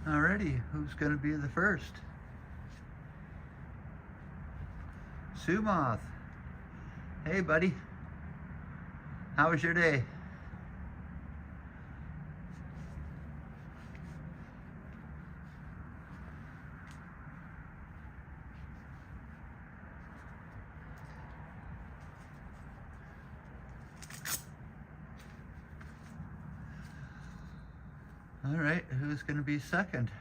Alrighty, who's going to be the first? Sumoth. Hey, buddy. How was your day? All right, who's going to be second?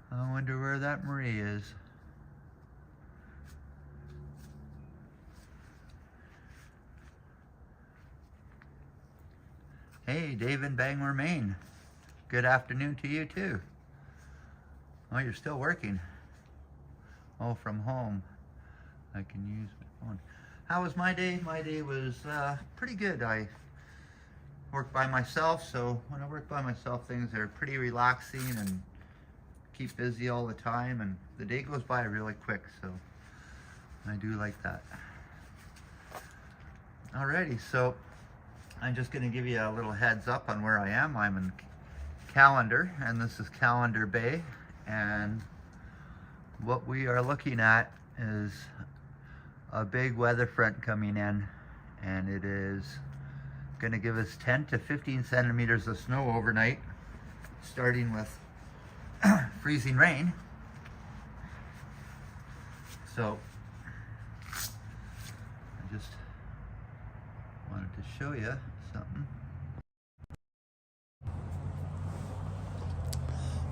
I wonder where that Marie is. Hey, Dave in Bangor, Maine. Good afternoon to you too. Oh, you're still working. Oh, from home. I can use my phone. How was my day? My day was pretty good. I work by myself, so when I work by myself, things are pretty relaxing and keep busy all the time, and the day goes by really quick, so I do like that. Alrighty, so I'm just going to give you a little heads up on where I am. I'm in Callander, and this is Callander Bay, and what we are looking at is a big weather front coming in, and it is going to give us 10 to 15 centimeters of snow overnight, starting with freezing rain. So I just wanted to show you something.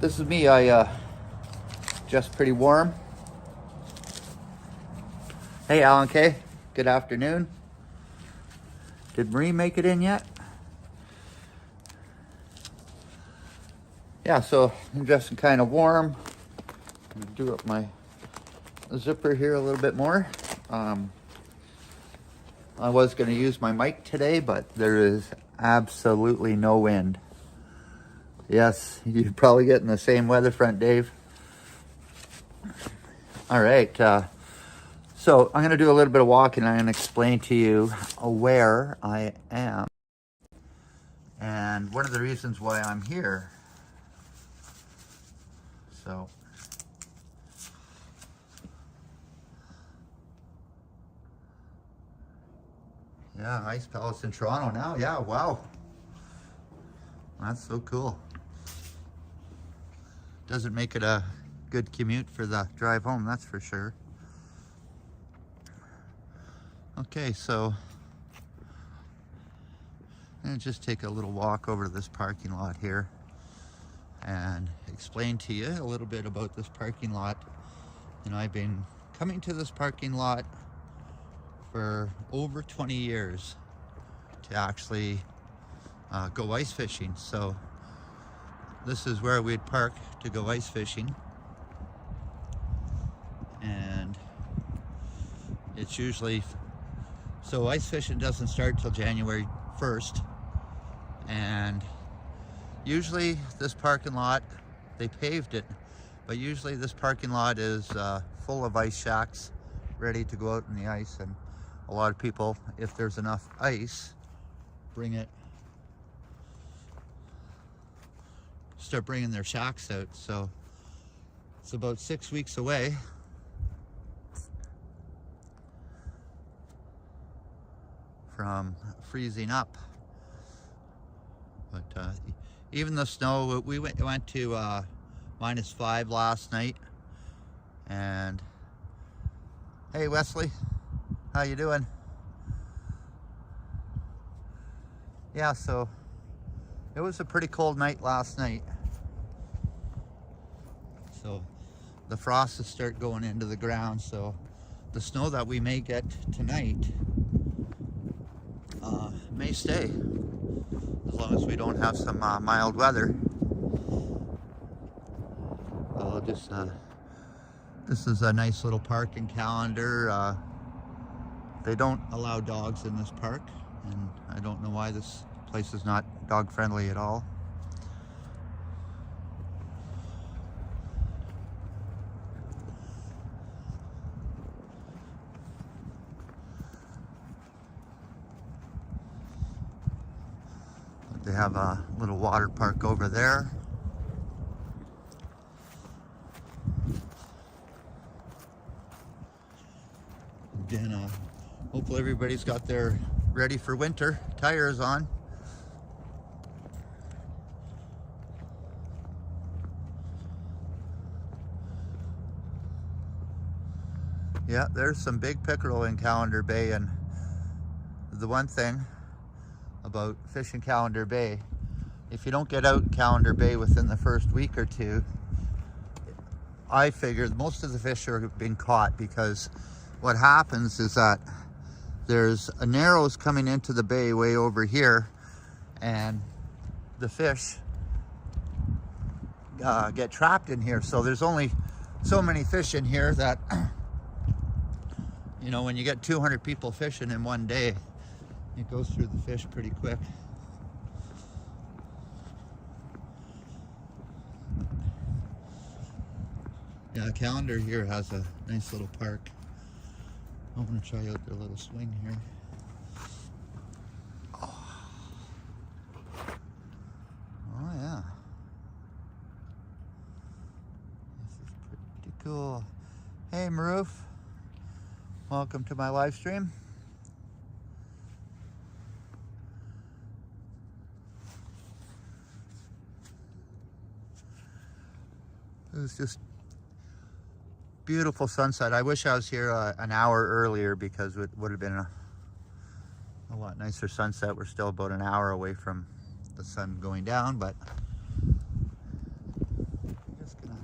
This is me. I just pretty warm. Hey, Alan K. Good afternoon. Did Marie make it in yet? Yeah, so I'm just kind of warm. I'm gonna do up my zipper here a little bit more. I was gonna use my mic today, but there is absolutely no wind. Yes, you're probably getting the same weather front, Dave. All right, so I'm gonna do a little bit of walking. I'm gonna explain to you where I am and one of the reasons why I'm here. So yeah, Ice Palace in Toronto now. Yeah, wow. That's so cool. Doesn't make it a good commute for the drive home, that's for sure. Okay, so I'm gonna just take a little walk over to this parking lot here and explain to you a little bit about this parking lot. You know, I've been coming to this parking lot for over 20 years to actually go ice fishing. So this is where we'd park to go ice fishing, and it's usually, so ice fishing doesn't start till January 1st, and usually this parking lot, they paved it, but usually this parking lot is full of ice shacks ready to go out in the ice, and a lot of people, if there's enough ice, start bringing their shacks out. So it's about 6 weeks away from freezing up, but even the snow, we went to -5 last night. And hey, Wesley, how you doing? Yeah, so it was a pretty cold night last night. So the frost will start going into the ground, so the snow that we may get tonight may stay, as long as we don't have some mild weather. I'll just, this is a nice little park in Callander. They don't allow dogs in this park, and I don't know why. This place is not dog friendly at all. They have a little water park over there. Again, hopefully everybody's got their ready for winter tires on. Yeah, there's some big pickerel in Callander Bay, and the one thing about fishing Callander Bay, if you don't get out in Callander Bay within the first week or two, I figured most of the fish are being caught, because what happens is that there's a narrows coming into the bay way over here, and the fish get trapped in here. So there's only so many fish in here that, you know, when you get 200 people fishing in one day, it goes through the fish pretty quick. Yeah, Callander here has a nice little park. I want to try out their little swing here. Oh, yeah. This is pretty cool. Hey, Maroof. Welcome to my live stream. It was just beautiful sunset. I wish I was here an hour earlier, because it would have been a lot nicer sunset. We're still about an hour away from the sun going down, but I'm just gonna,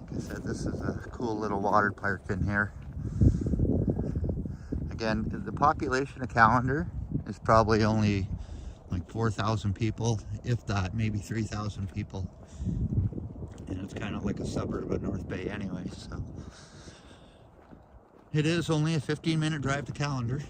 like I said, this is a cool little water park in here. Again, the population of Callander is probably only like 4,000 people, if that, maybe 3,000 people. And it's kind of like a suburb of North Bay anyway, so. It is only a 15-minute drive to Callander.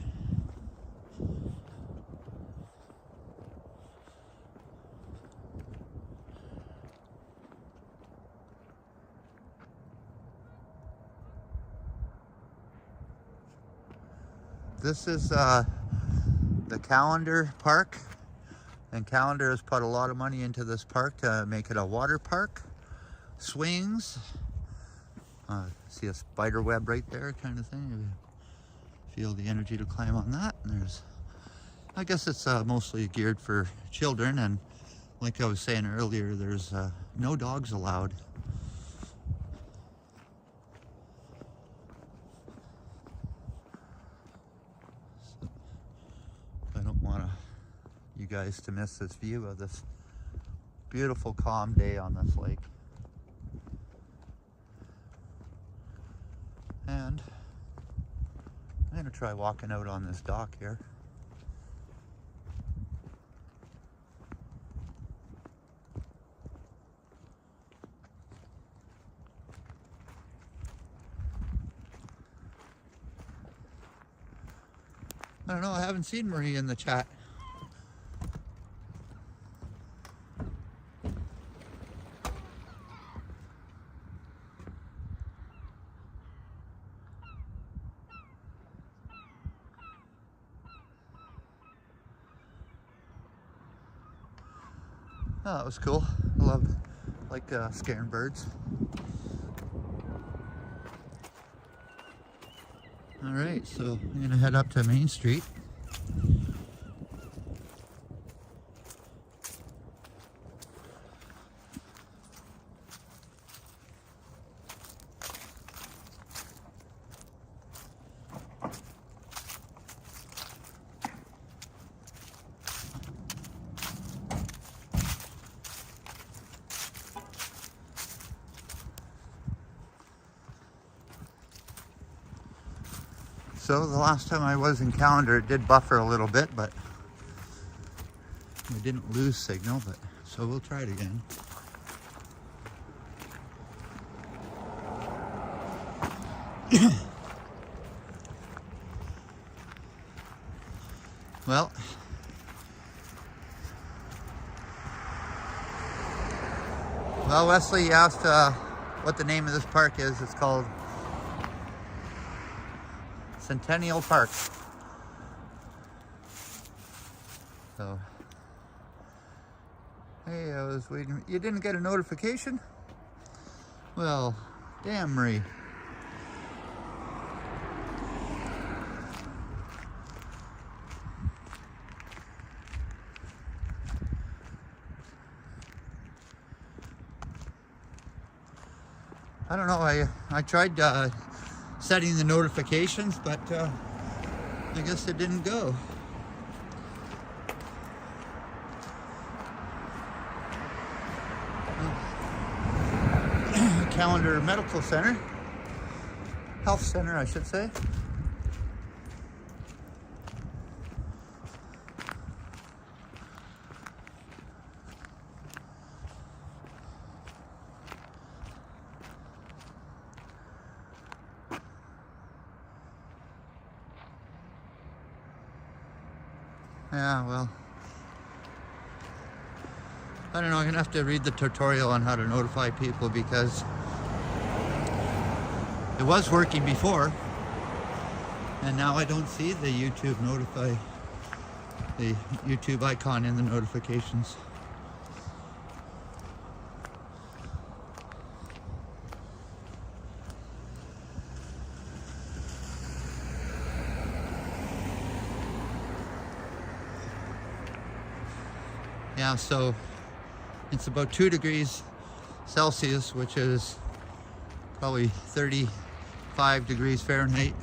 This is the Callander Park, and Callander has put a lot of money into this park to make it a water park. Swings, see a spider web right there, kind of thing. You feel the energy to climb on that. And there's, I guess it's mostly geared for children, and like I was saying earlier, there's no dogs allowed. So, I don't want you guys to miss this view of this beautiful, calm day on this lake. And I'm going to try walking out on this dock here. I don't know, I haven't seen Marie in the chat. Oh, that was cool. I like scaring birds. All right, so I'm gonna head up to Main Street. So the last time I was in Callander, it did buffer a little bit, but we didn't lose signal, but so we'll try it again. Well, Wesley asked what the name of this park is. It's called Centennial Park. So, hey, I was waiting. You didn't get a notification? Well, damn, Marie. I don't know, I tried setting the notifications, but I guess it didn't go. Callander Medical Center, Health Center, I should say. Yeah, well, I don't know, I'm gonna have to read the tutorial on how to notify people because it was working before and now I don't see the YouTube icon in the notifications. Yeah, so it's about 2 degrees Celsius, which is probably 35 degrees Fahrenheit.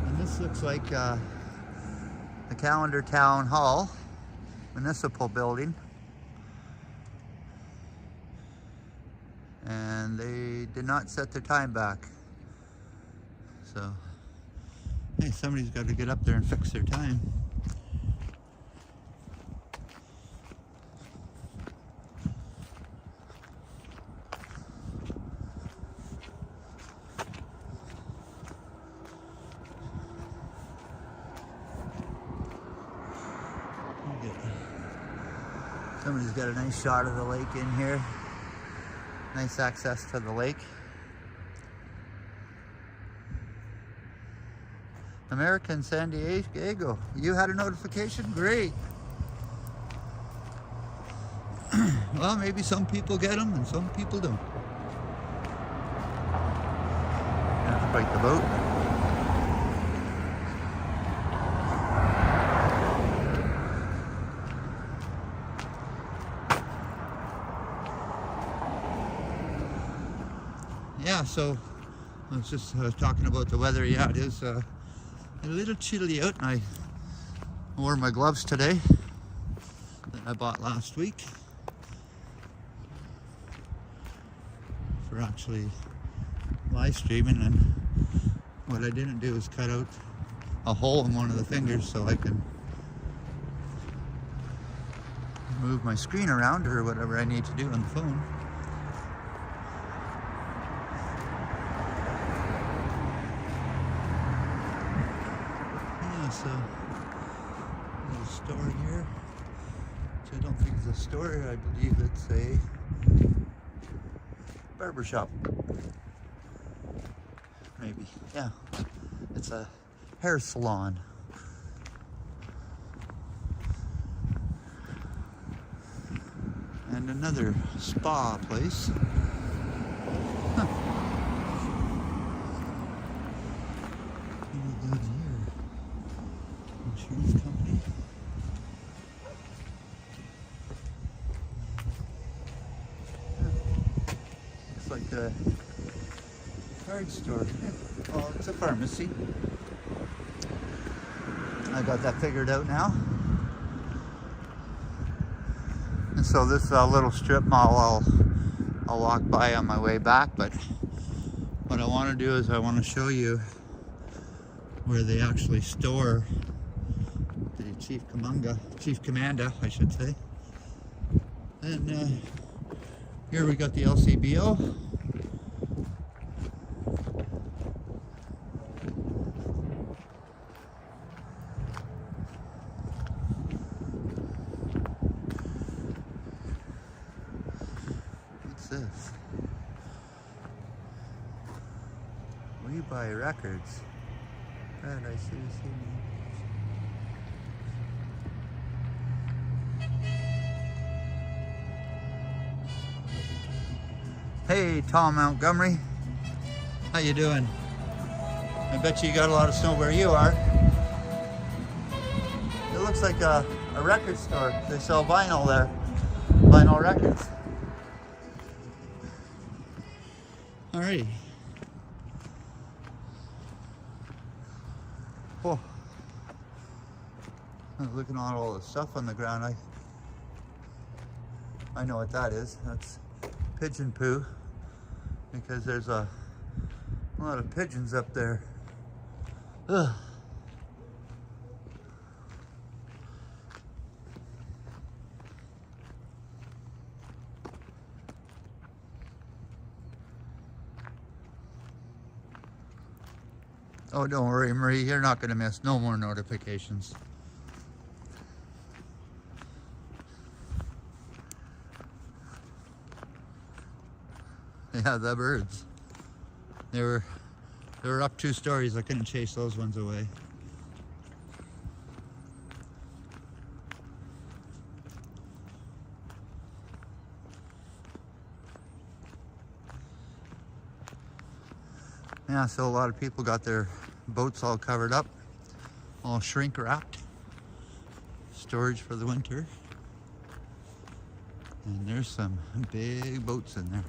And this looks like the Callander Town Hall, municipal building. And they did not set their time back. So, hey, somebody's got to get up there and fix their time. Somebody's got a nice shot of the lake in here. Nice access to the lake. American San Diego. You had a notification? Great. Well, maybe some people get them and some people don't. Let's break the boat. Yeah, so I was just talking about the weather. Yeah, it is a little chilly out, and I wore my gloves today that I bought last week for actually live streaming. And what I didn't do is cut out a hole in one of the fingers so I can move my screen around or whatever I need to do on the phone. So, there's a store here, which I don't think is a store. I believe it's a barber shop. Maybe, yeah. It's a hair salon. And another spa place. Huh. Insurance company. Looks like a card store. Oh, it's a pharmacy. I got that figured out now. And so this little strip mall I'll walk by on my way back, but what I want to do is I want to show you where they actually store the Chief Commander, I should say. And here we got the LCBO. We buy records. God, I see. Hey, Tom Montgomery. How you doing? I bet you got a lot of snow where you are. It looks like a record store. They sell vinyl there. Vinyl records. Alrighty. Oh. I was looking at all the stuff on the ground. I know what that is. That's pigeon poo, because there's a lot of pigeons up there. Ugh. Oh, don't worry, Marie, you're not going to miss no more notifications. Yeah, the birds. They were up 2 stories. I couldn't chase those ones away. Yeah, so a lot of people got their boats all covered up, all shrink wrapped, storage for the winter. And there's some big boats in there.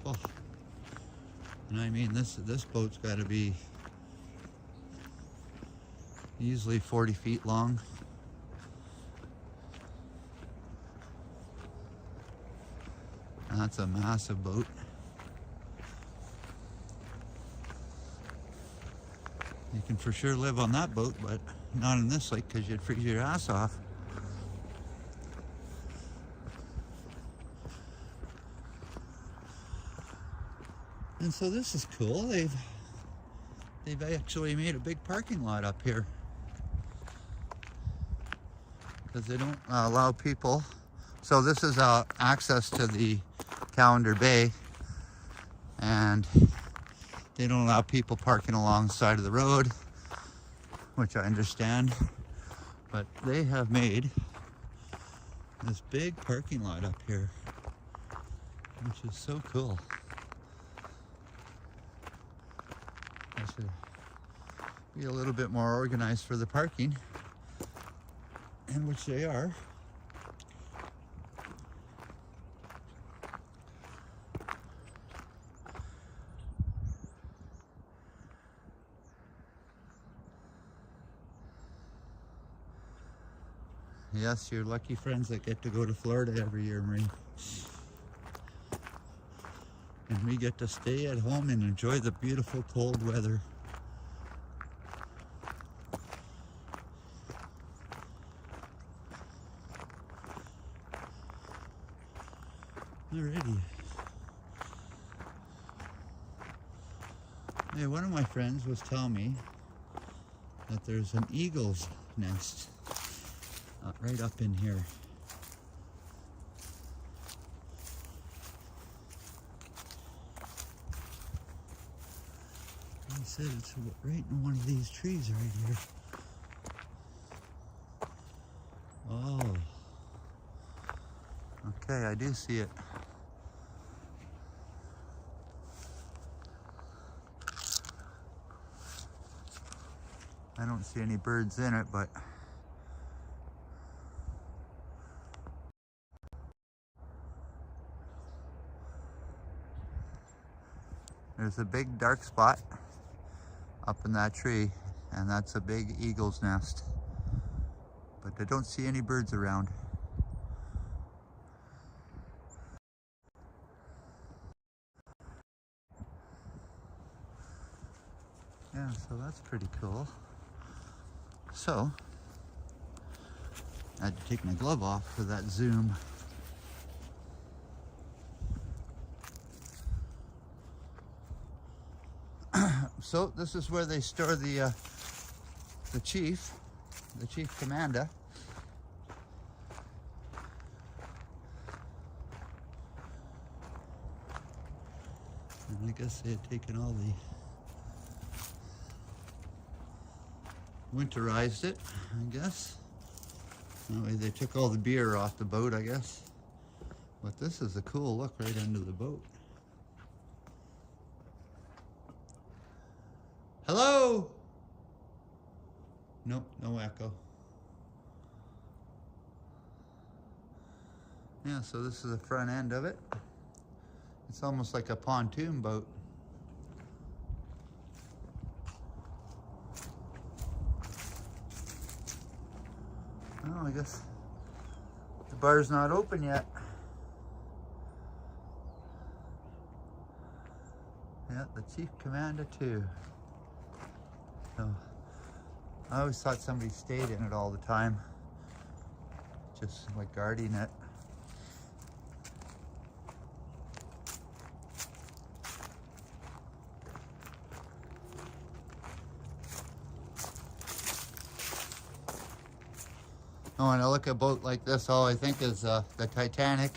Oh, and I mean, this boat's got to be easily 40 feet long. And that's a massive boat. You can for sure live on that boat, but not in this lake because you'd freeze your ass off. And so this is cool. They've actually made a big parking lot up here, because they don't allow people. So this is access to the Callander Bay, and they don't allow people parking along the side of the road, which I understand. But they have made this big parking lot up here, which is so cool. I should be a little bit more organized for the parking, and which they are. Yes, you're lucky friends that get to go to Florida every year, Marie. And we get to stay at home and enjoy the beautiful cold weather. Alrighty. Hey, one of my friends was telling me that there's an eagle's nest right up in here. He said it's right in one of these trees right here. Oh. Okay, I do see it. I don't see any birds in it, but there's a big dark spot up in that tree, and that's a big eagle's nest. But I don't see any birds around. Yeah, so that's pretty cool. So, I had to take my glove off for that zoom. So this is where they store the chief. the Chief Callander. And I guess they had taken all the winterized it, I guess. Anyway, they took all the beer off the boat, I guess. But this is a cool look right under the boat. Hello? Nope, no echo. Yeah, so this is the front end of it. It's almost like a pontoon boat. Oh, I guess the bar's not open yet. Yeah, the Chief Callander too. So, I always thought somebody stayed in it all the time, just like guarding it. Oh, when I look at a boat like this, all I think is the Titanic.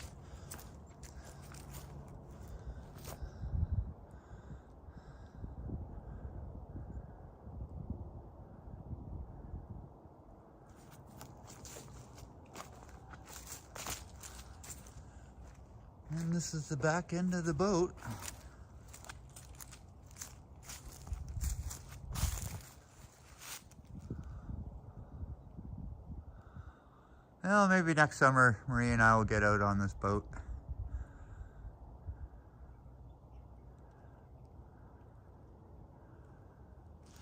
And this is the back end of the boat. Well, maybe next summer, Marie and I will get out on this boat.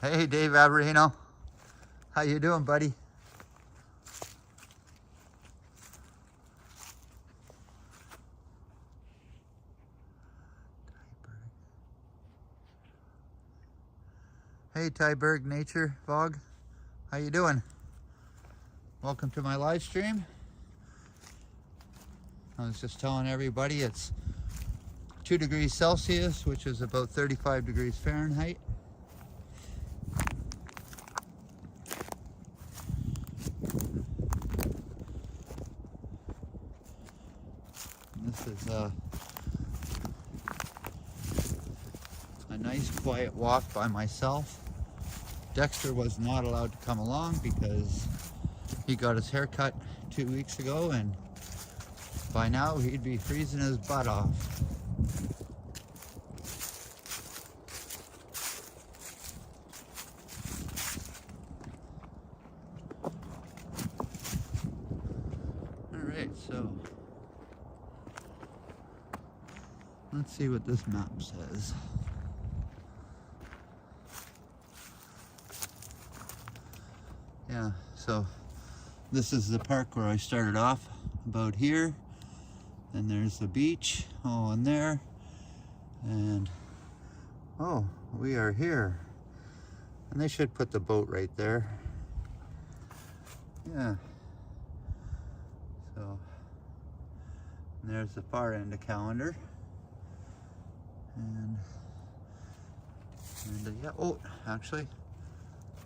Hey, Dave Averino. How you doing, buddy? Hey, Tyberg Nature Vlog. How you doing? Welcome to my live stream. I was just telling everybody it's 2 degrees Celsius, which is about 35 degrees Fahrenheit. And this is a nice quiet walk by myself. Dexter was not allowed to come along because he got his hair cut 2 weeks ago, and by now he'd be freezing his butt off. Alright, so let's see what this map says. Yeah, so this is the park where I started off, about here. Then there's the beach, oh, and there. And, oh, we are here. And they should put the boat right there. Yeah. So, there's the far end of Callander. And yeah, oh, actually,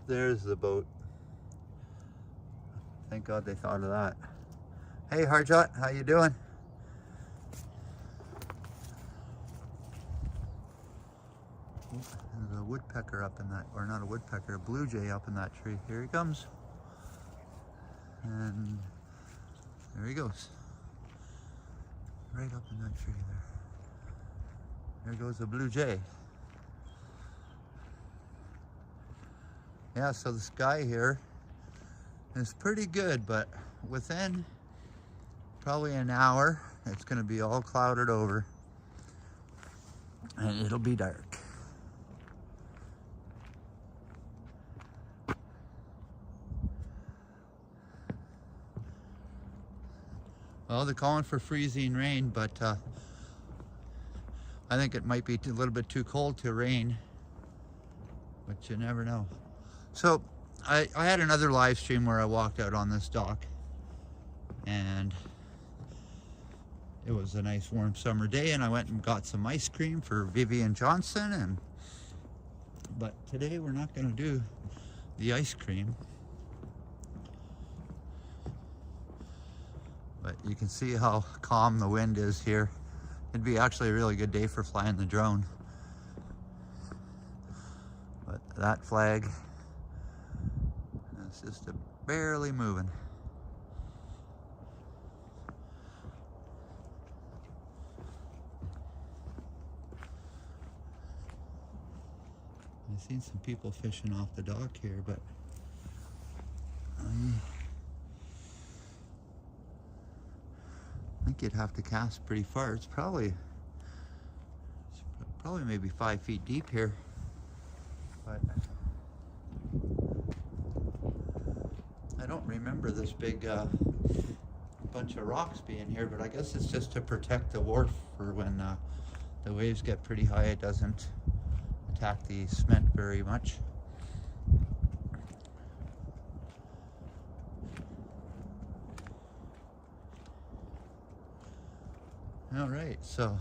there's the boat. Thank God they thought of that. Hey, Harjot, how you doing? Oh, there's a woodpecker up in that, or not a woodpecker, a blue jay up in that tree. Here he comes. And there he goes. Right up in that tree there. There goes the blue jay. Yeah, so the sky here is pretty good, but within probably an hour, it's going to be all clouded over and it'll be dark. Well, they're calling for freezing rain, but I think it might be a little bit too cold to rain, but you never know. So I had another live stream where I walked out on this dock, and it was a nice warm summer day, and I went and got some ice cream for Vivian Johnson, but today we're not going to do the ice cream. But you can see how calm the wind is here. It'd be actually a really good day for flying the drone. But that flag is just barely moving. I've seen some people fishing off the dock here, but I think you'd have to cast pretty far. It's probably maybe 5 feet deep here, but I don't remember this big bunch of rocks being here, but I guess it's just to protect the wharf for when the waves get pretty high. It doesn't attack the cement very much. All right, so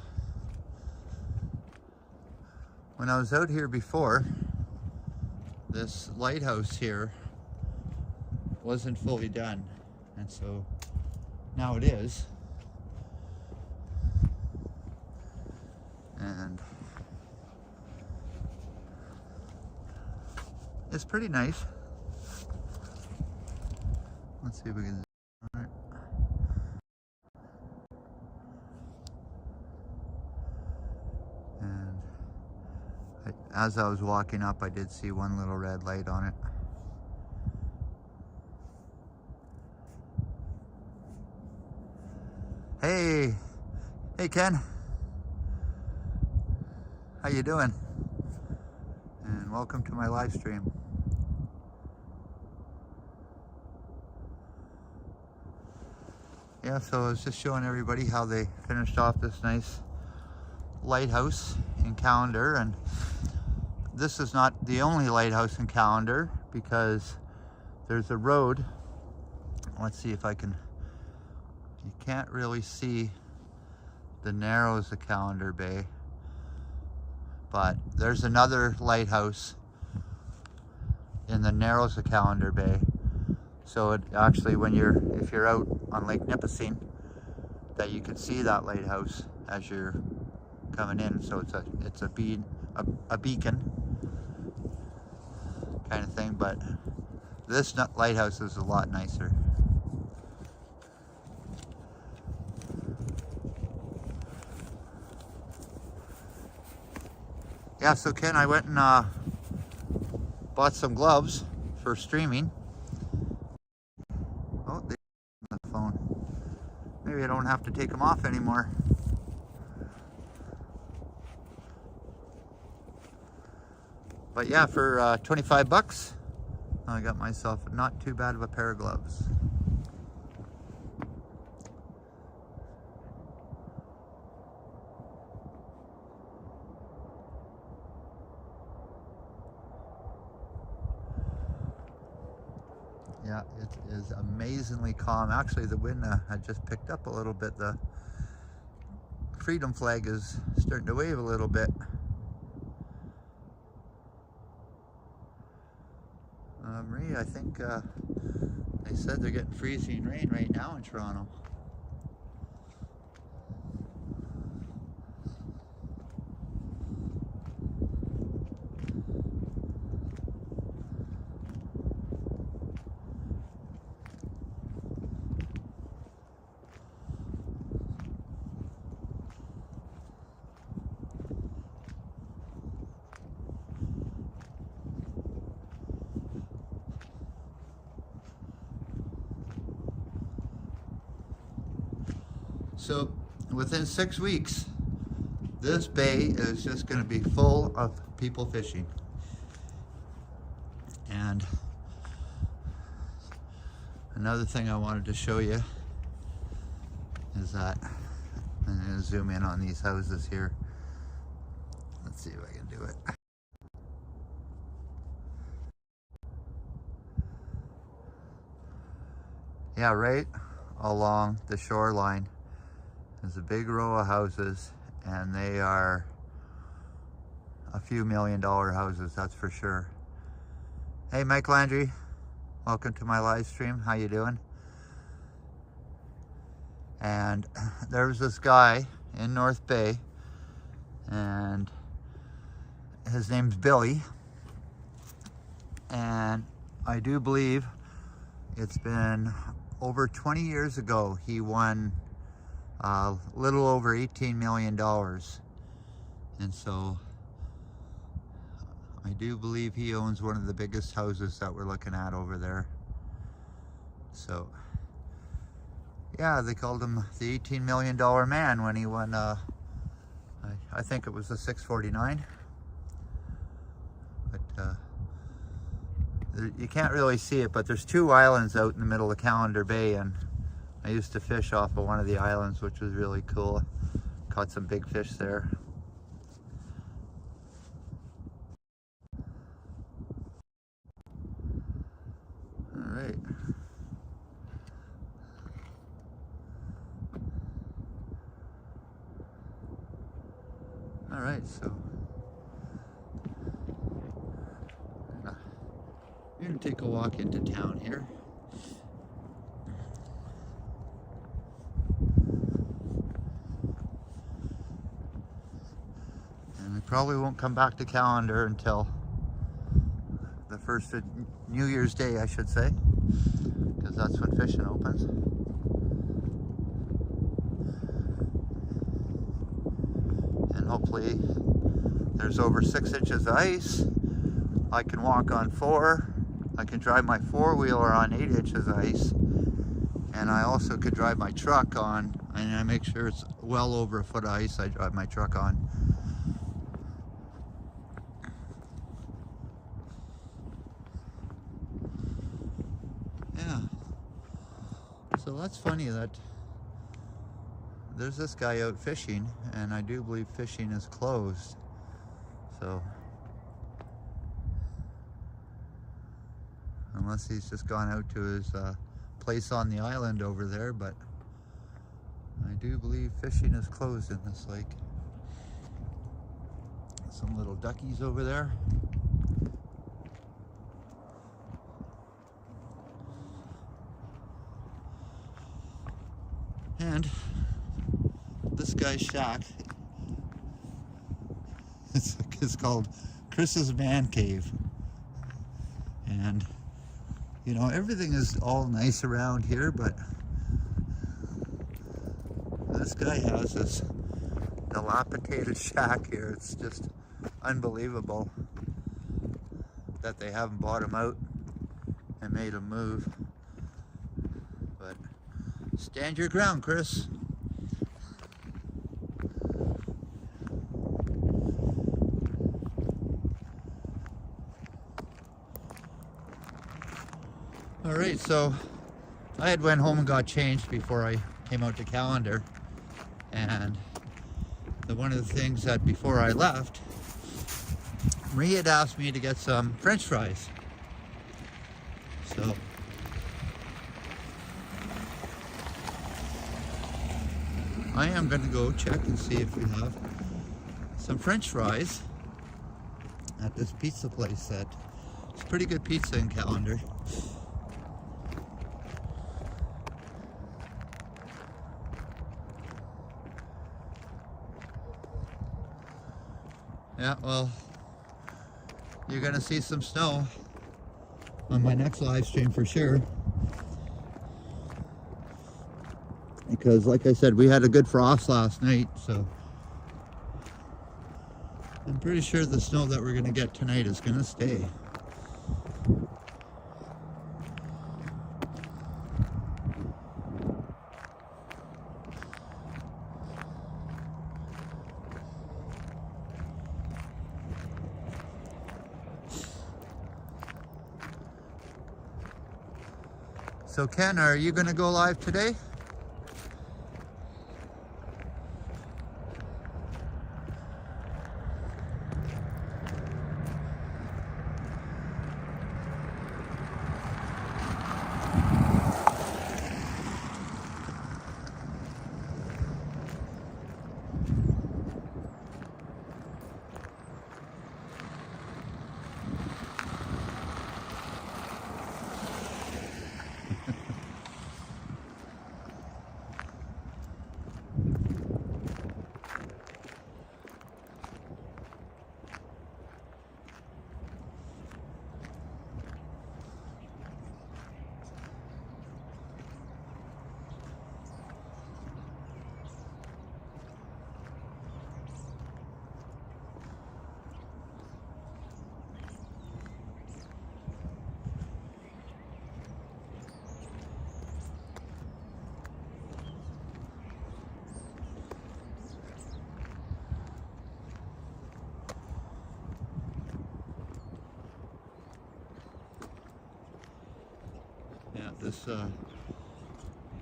when I was out here before, this lighthouse here wasn't fully done, and so now it is. And it's pretty nice. Let's see if we can. All right. And as I was walking up, I did see one little red light on it. Hey Ken, how you doing? And welcome to my live stream. Yeah, so I was just showing everybody how they finished off this nice lighthouse in Callander, and this is not the only lighthouse in Callander because there's a road. Let's see if I can. You can't really see the narrows of Callander Bay, but there's another lighthouse in the narrows of Callander Bay. So it actually, if you're out on Lake Nipissing, that you can see that lighthouse as you're coming in. So it's a beacon kind of thing, but this lighthouse is a lot nicer. Yeah, so Ken, I went and bought some gloves for streaming. Oh, they on the phone. Maybe I don't have to take them off anymore. But yeah, for 25 bucks, I got myself not too bad of a pair of gloves. Yeah, it is amazingly calm. Actually, the wind had just picked up a little bit. The freedom flag is starting to wave a little bit. Marie, I think they said they're getting freezing rain right now in Toronto. So within 6 weeks, this bay is just going to be full of people fishing. And another thing I wanted to show you is that I'm going to zoom in on these houses here. Let's see if I can do it. Yeah, right along the shoreline. There's a big row of houses, and they are a few $1 million houses, that's for sure. Hey, Mike Landry, welcome to my live stream. How you doing? And there was this guy in North Bay, and his name's Billy, and I do believe it's been over 20 years ago he won a little over $18 million. And so I do believe he owns one of the biggest houses that we're looking at over there. So yeah, they called him the $18 million man when he won, I think it was the 649. But you can't really see it, but there's two islands out in the middle of Callander Bay, and I used to fish off of one of the islands, which was really cool. Caught some big fish there. All right. All right, so we're gonna take a walk into town here. And we probably won't come back to Callander until the first of New Year's Day, I should say, because that's when fishing opens. And hopefully there's over 6 inches of ice. I can walk on 4. I can drive my 4-wheeler on 8 inches of ice. And I also could drive my truck on, and I make sure it's well over a foot of ice I drive my truck on. Yeah. So that's funny that there's this guy out fishing, and I do believe fishing is closed. So unless he's just gone out to his place on the island over there, but I do believe fishing is closed in this lake. Some little duckies over there. And this guy's shack, it's called Chris's Man Cave. And you know, everything is all nice around here, but this guy has this dilapidated shack here. It's just unbelievable that they haven't bought him out and made him move. But stand your ground, Chris. All right, so I had went home and got changed before I came out to Callander, and one of the things that before I left, Marie had asked me to get some French fries. So I am going to go check and see if we have some French fries at this pizza place. That it's pretty good pizza in Callander. Yeah, well, you're gonna see some snow on my next live stream for sure. Because like I said, we had a good frost last night, so I'm pretty sure the snow that we're gonna get tonight is gonna stay. So Ken, are you gonna go live today?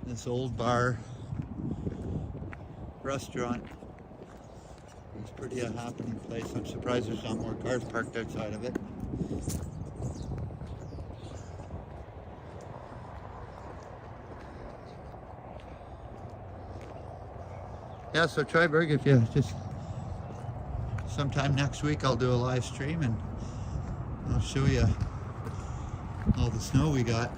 this old bar restaurant. It's pretty a happening place. I'm surprised there's not more cars parked outside of it. Yeah, so Triberg, if you just sometime next week, I'll do a live stream and I'll show you all the snow we got.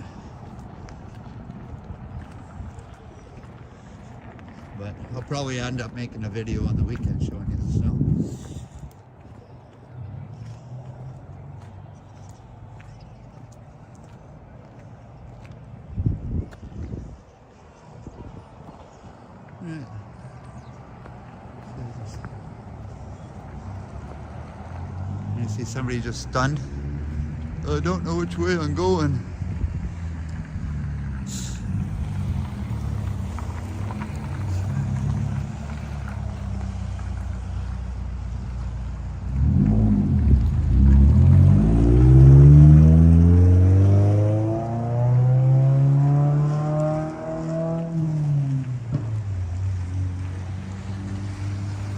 But I'll probably end up making a video on the weekend showing you the snow. Yeah. You see somebody just stunned? I don't know which way I'm going.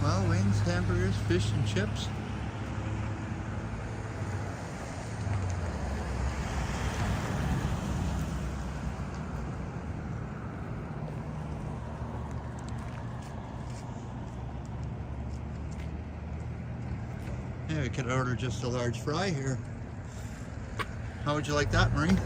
Well, wings, hamburgers, fish and chips. Yeah, we could order just a large fry here. How would you like that, Marie?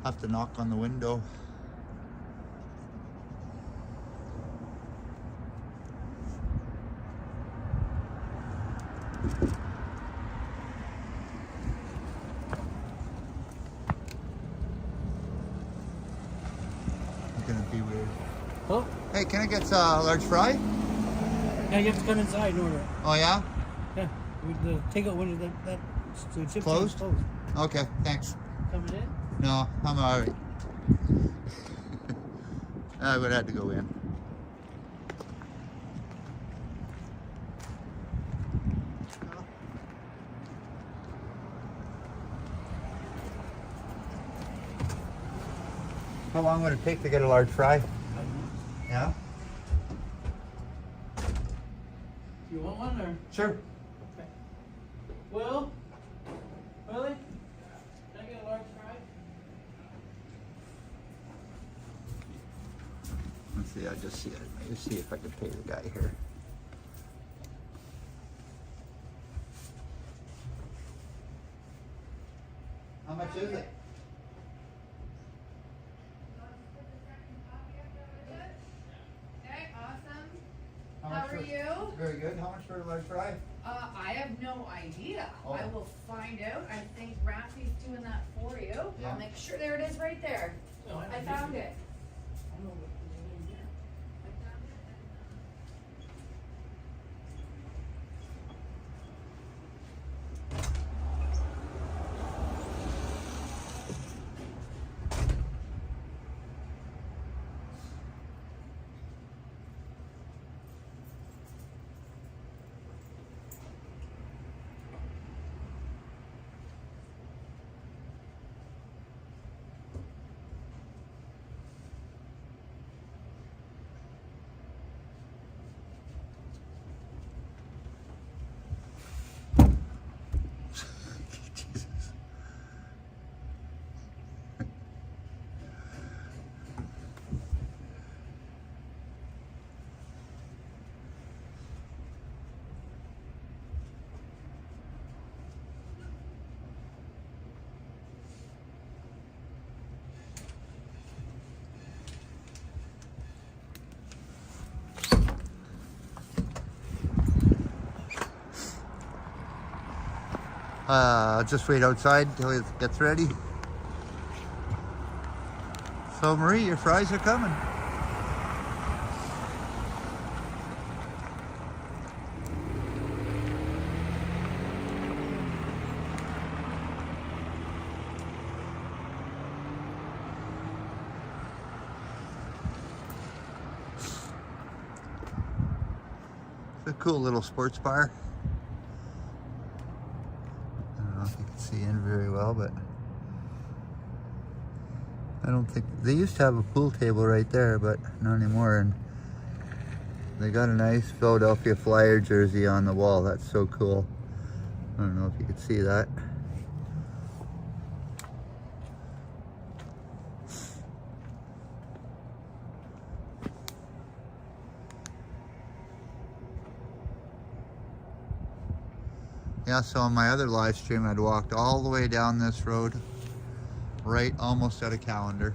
Have to knock on the window. It's gonna be weird. Oh, Hey, can I get a large fry? yeah, you have to come inside and order it. Oh yeah? Yeah, the takeout window, the chip Closed? closed. Okay, thanks. Coming in? No, I'm alright. I would have to go in. How long would it take to get a large fry? Yeah? You want one or? Sure. Okay. Will? Willie? Can I get a large fry? Let's see, I just see it. Let's see if I can pay the guy here. How much is it? Okay, awesome. How How much are for- you? Very good. How much for a large fry? I have no idea. Oh. I will find out. I think Rafi's doing that for you. Yeah. I'll make sure. There it is right there. No, I found it. I know what it's in here. I found it. Jesus. I'll just wait outside until it gets ready. So Marie, your fries are coming. It's a cool little sports bar. I don't know if you can see in very well, but I don't think they used to have a pool table right there, but not anymore. And they got a nice Philadelphia Flyer jersey on the wall. That's so cool. I don't know if you could see that. Yeah, so on my other live stream, I'd walked all the way down this road, right almost out of Callander.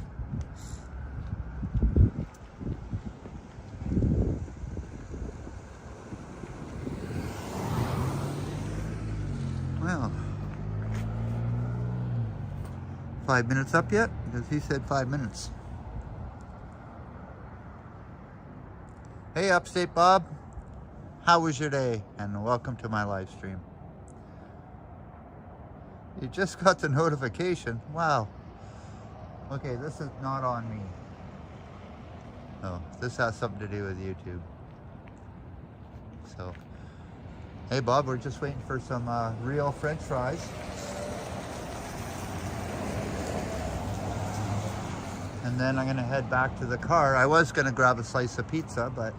Well, 5 minutes up yet? Because he said 5 minutes. Hey, Upstate Bob. How was your day? And welcome to my live stream. You just got the notification. Wow. Okay, this is not on me. No, this has something to do with YouTube. So, hey Bob, we're just waiting for some real French fries. And then I'm gonna head back to the car. I was gonna grab a slice of pizza, but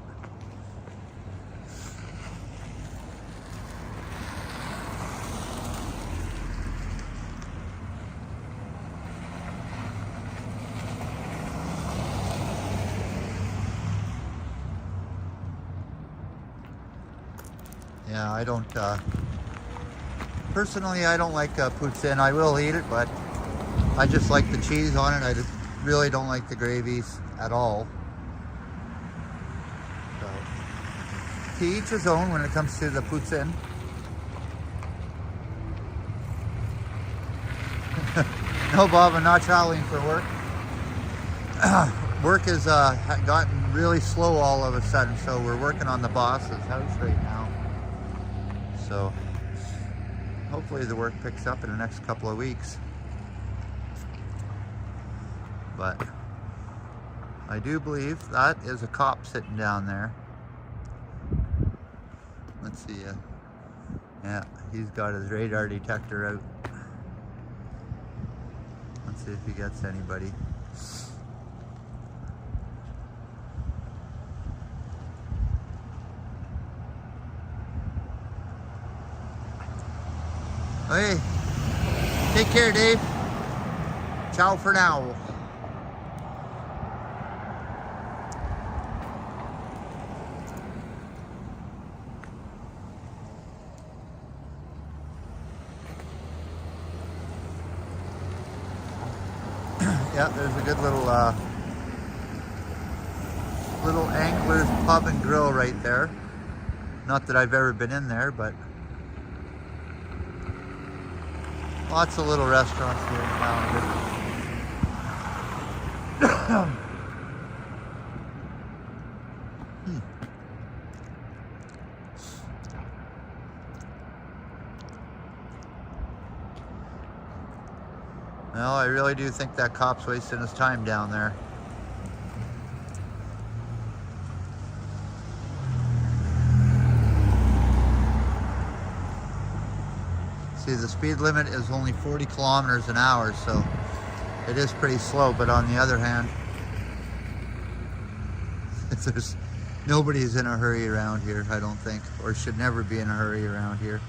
yeah, I don't, personally, I don't like poutine. I will eat it, but I just like the cheese on it. I just really don't like the gravies at all. So, to each his own when it comes to the poutine. No, Bob, I'm not traveling for work. Work has gotten really slow all of a sudden, so we're working on the boss's house right now. So hopefully the work picks up in the next couple of weeks. But I do believe that is a cop sitting down there. Let's see. Yeah, he's got his radar detector out. Let's see if he gets anybody. Hey, take care, Dave. Ciao for now. Yeah, there's a good little angler's pub and grill right there. Not that I've ever been in there, but lots of little restaurants here in Callander. Well, I really do think that cop's wasting his time down there. See, the speed limit is only 40 kilometers an hour, so it is pretty slow. But on the other hand, there's nobody's in a hurry around here, I don't think, or should never be in a hurry around here.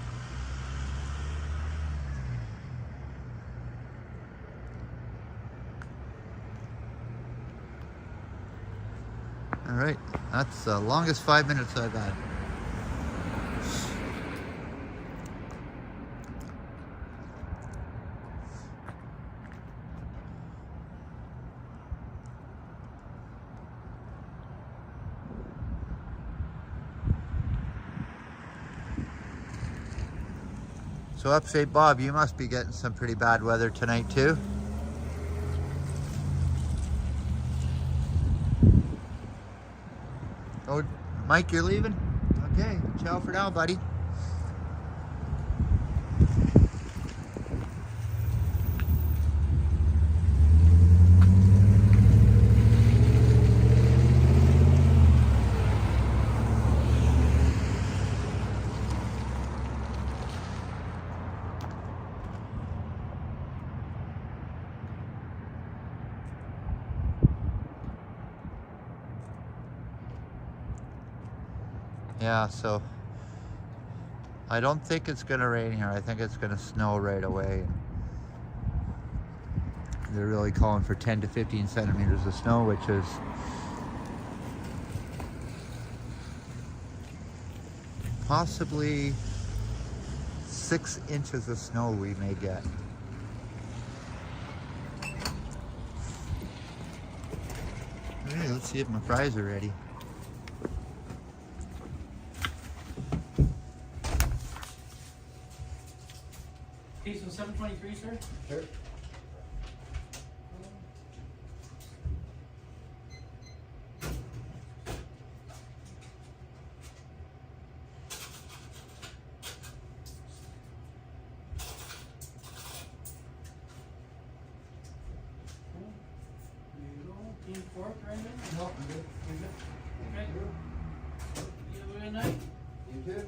All right, that's the longest 5 minutes I've had. So Upstate Bob, you must be getting some pretty bad weather tonight too. Oh, Mike, you're leaving? Okay, ciao for now, buddy. Yeah, so I don't think it's gonna rain here. I think it's gonna snow right away. They're really calling for 10 to 15 centimeters of snow, which is possibly 6 inches of snow we may get. Okay, let's see if my fries are ready. Case of 723, sir? Sure. Team fork right now? No, I'm good. You're good? Okay. You have a good night? You too?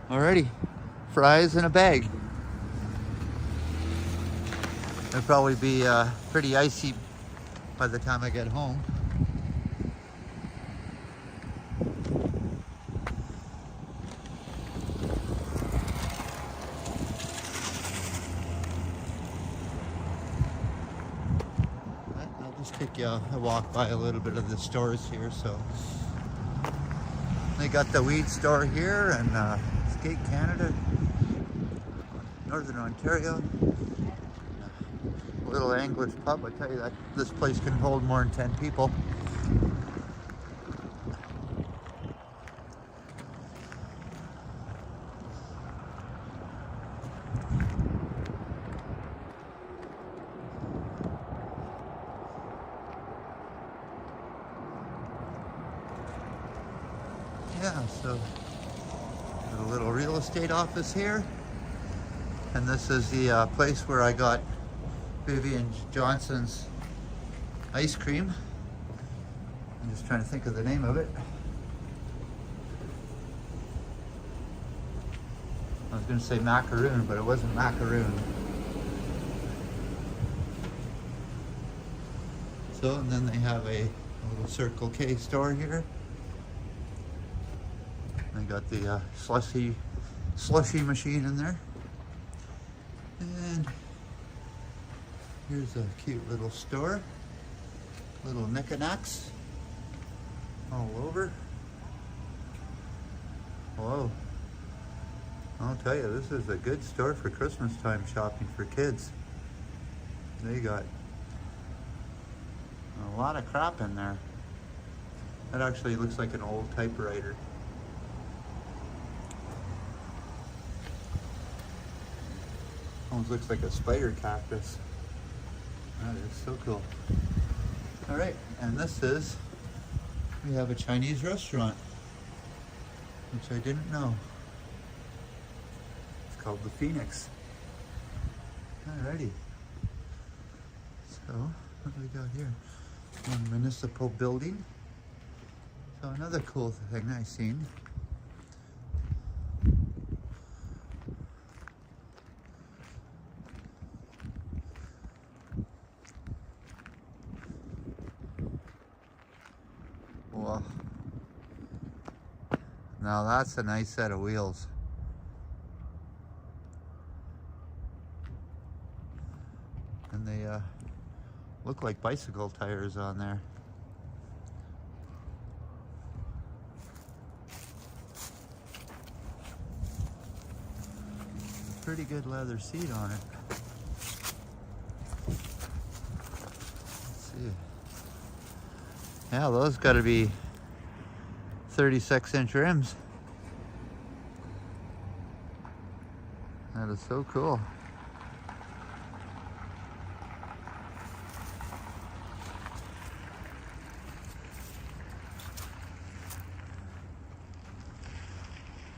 Alrighty, fries in a bag. It'll probably be pretty icy by the time I get home. I'll just take you a walk by a little bit of the stores here. So they got the weed store here and Skate Canada, Northern Ontario. A little English pub. I tell you that this place can hold more than 10 people. Yeah, so got a little real estate office here, and this is the place where I got Vivian Johnson's ice cream. I'm just trying to think of the name of it. I was going to say macaroon, but it wasn't macaroon. So, and then they have a little Circle K store here. They got the slushy machine in there. And here's a cute little store. Little knickknacks all over. Whoa. I'll tell you, this is a good store for Christmas time shopping for kids. They got a lot of crap in there. That actually looks like an old typewriter. Almost looks like a spider cactus. That is so cool. All right, and we have a Chinese restaurant, which I didn't know. It's called the Phoenix. Alrighty. So, what do we got here? One municipal building. So another cool thing I seen. Wow. Now that's a nice set of wheels. And they look like bicycle tires on there. Pretty good leather seat on it. Let's see. Yeah, those got to be 36-inch rims. That is so cool.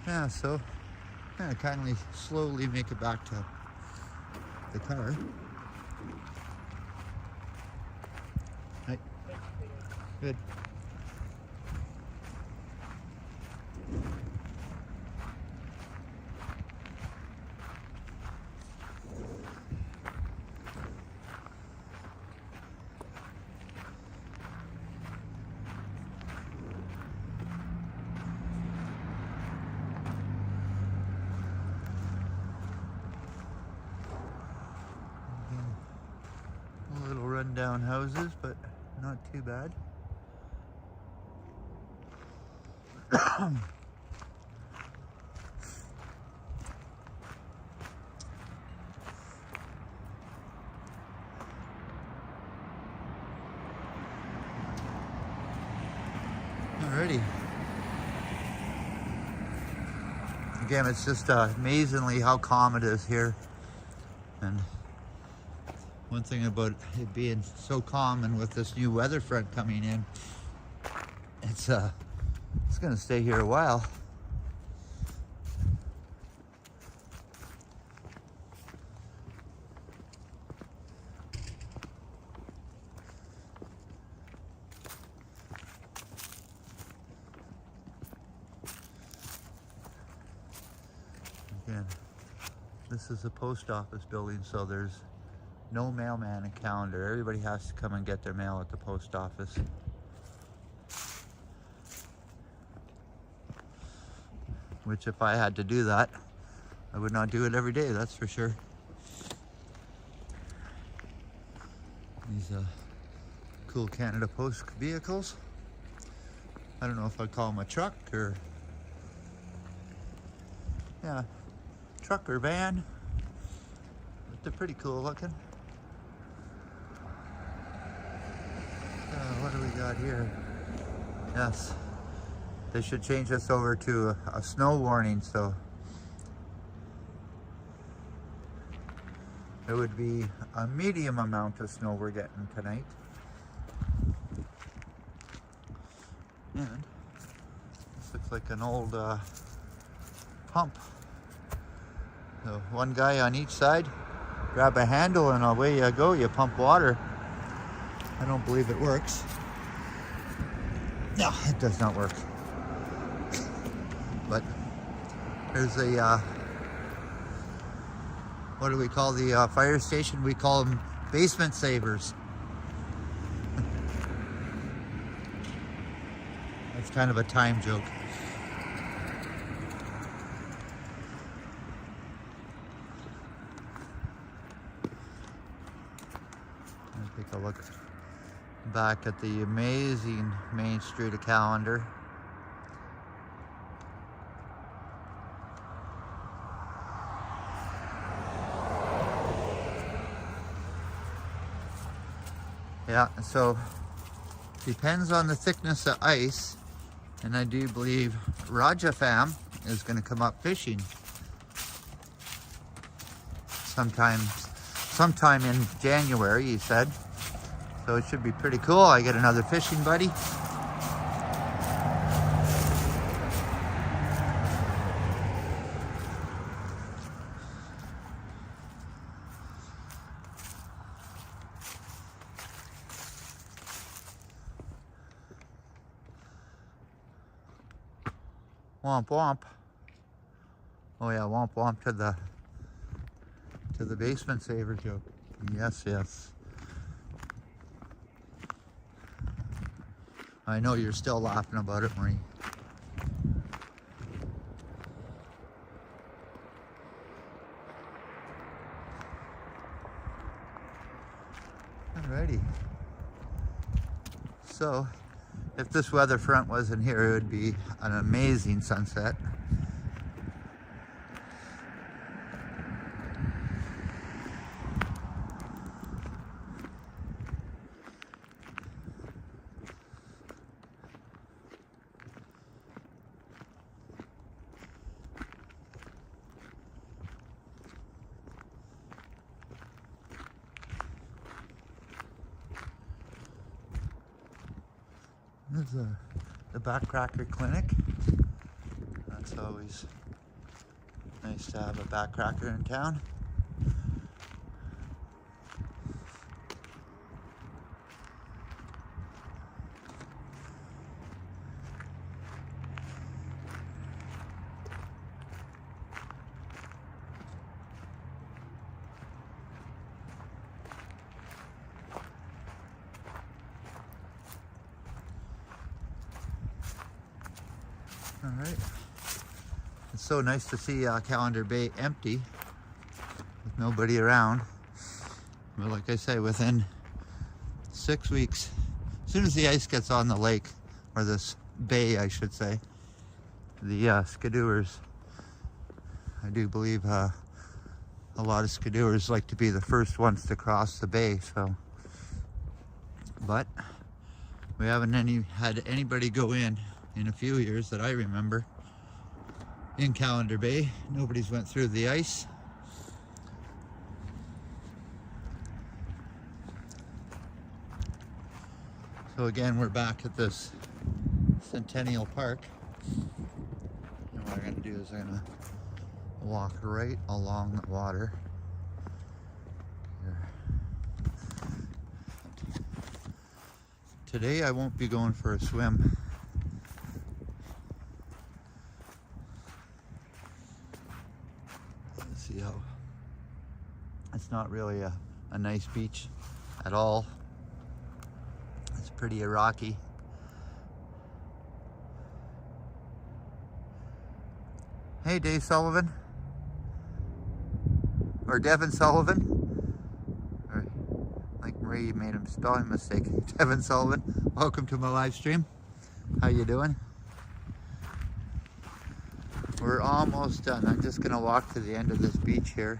Yeah, so yeah, kindly slowly make it back to the car. Right. Good. rundown houses, but not too bad. Alrighty. Again, it's just amazingly how calm it is here. And one thing about it being so calm, and with this new weather front coming in, it's gonna stay here a while. Again, this is a post office building, so there's no mailman in Callander. Everybody has to come and get their mail at the post office. Which, if I had to do that, I would not do it every day, that's for sure. These cool Canada Post vehicles. I don't know if I'd call them a truck or, yeah, truck or van. But they're pretty cool looking. What do we got here? Yes. They should change this over to a snow warning, so it would be a medium amount of snow we're getting tonight. And this looks like an old pump. So one guy on each side, grab a handle and away you go, you pump water. I don't believe it works. No, it does not work. But there's a, what do we call the fire station? We call them basement savers. That's kind of a time joke. Let's take a look back at the amazing main street of Callander. Yeah, so depends on the thickness of ice, and I do believe Raja Fam is going to come up fishing sometime in January, he said. So it should be pretty cool. I get another fishing buddy. Womp womp. Oh yeah, womp womp to the basement saver joke. Yes, yes. I know you're still laughing about it, Marie. Alrighty. So, if this weather front wasn't here, it would be an amazing sunset. There's the backcracker clinic. That's always nice to have a backcracker in town. All right. It's so nice to see Callander Bay empty with nobody around. But like I say, within 6 weeks. As soon as the ice gets on the lake, or this bay, I should say, the skidooers, I do believe a lot of skidooers like to be the first ones to cross the bay. So, but we haven't had anybody go in a few years that I remember in Callander Bay. Nobody's went through the ice. So again, we're back at this Centennial Park. And what I'm gonna do is I'm gonna walk right along the water. Here. Today I won't be going for a swim. Let's see how, it's not really a nice beach at all. It's pretty rocky. Hey, Dave Sullivan. Or Devin Sullivan. Or, like Marie made a spelling mistake. Devin Sullivan. Welcome to my live stream. How you doing? We're almost done. I'm just gonna walk to the end of this beach here.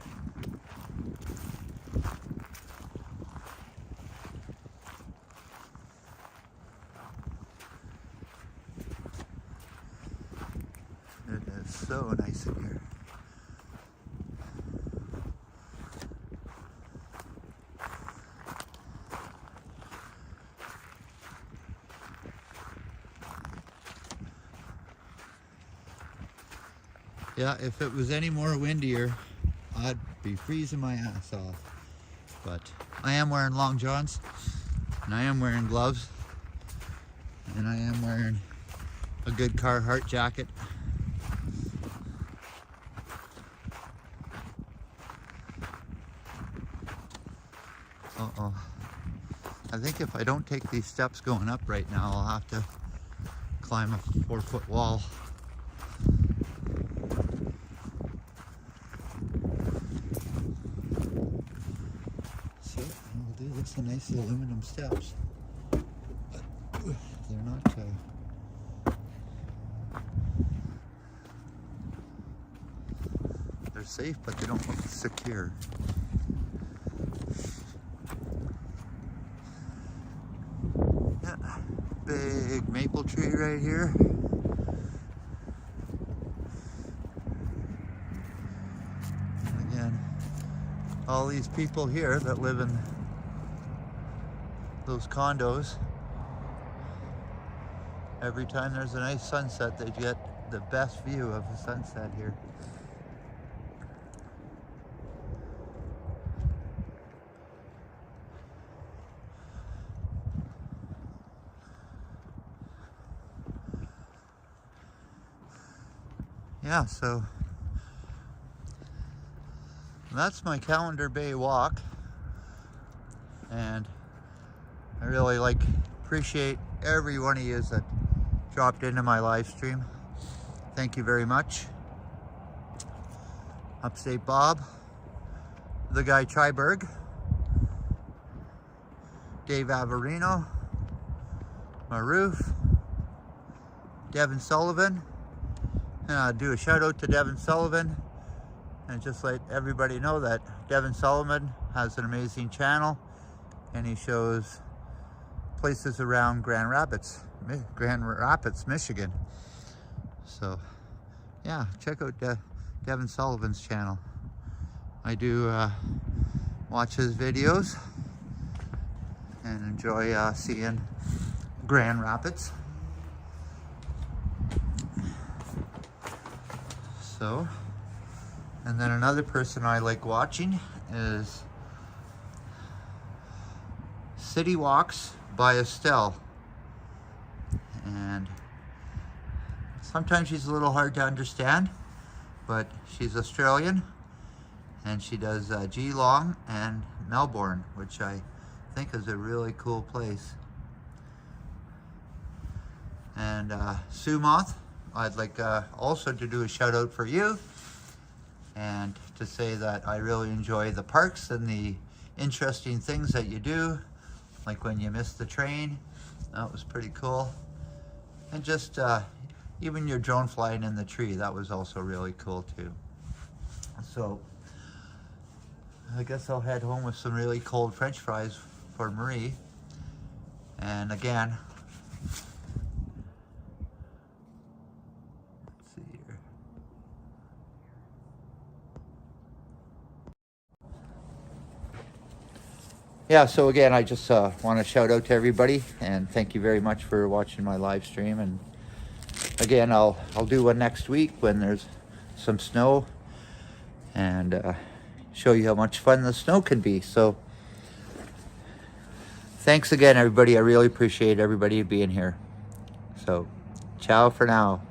It is so nice in here. Yeah, if it was any more windier, I'd be freezing my ass off. But I am wearing long johns, and I am wearing gloves, and I am wearing a good Carhartt jacket. Uh-oh. I think if I don't take these steps going up right now, I'll have to climb a 4-foot wall. So I'll do this, a nice aluminum steps. But they're not they're safe, but they don't look secure. Yeah, big maple tree right here. And again, all these people here that live in those condos, every time there's a nice sunset, they get the best view of the sunset here. Yeah, so that's my Callander Bay walk, and I really appreciate every one of you that dropped into my live stream. Thank you very much. Upstate Bob, the guy Triberg, Dave Averino, Maroof, Devin Sullivan. And I'll do a shout out to Devin Sullivan and just let everybody know that Devin Sullivan has an amazing channel, and he shows places around Grand Rapids, Michigan. So yeah, check out Devin Sullivan's channel. I do watch his videos and enjoy seeing Grand Rapids. So, and then another person I like watching is City Walks by Estelle. And sometimes she's a little hard to understand, but she's Australian, and she does Geelong and Melbourne, which I think is a really cool place. And Sue Moth, I'd like also to do a shout out for you and to say that I really enjoy the parks and the interesting things that you do, like when you missed the train. That was pretty cool. And just even your drone flying in the tree, that was also really cool too. So I guess I'll head home with some really cold French fries for Marie. And again, let's see here. Yeah, so again, I just want to shout out to everybody and thank you very much for watching my live stream. And again, I'll do one next week when there's some snow and show you how much fun the snow can be. So thanks again, everybody. I really appreciate everybody being here. So ciao for now.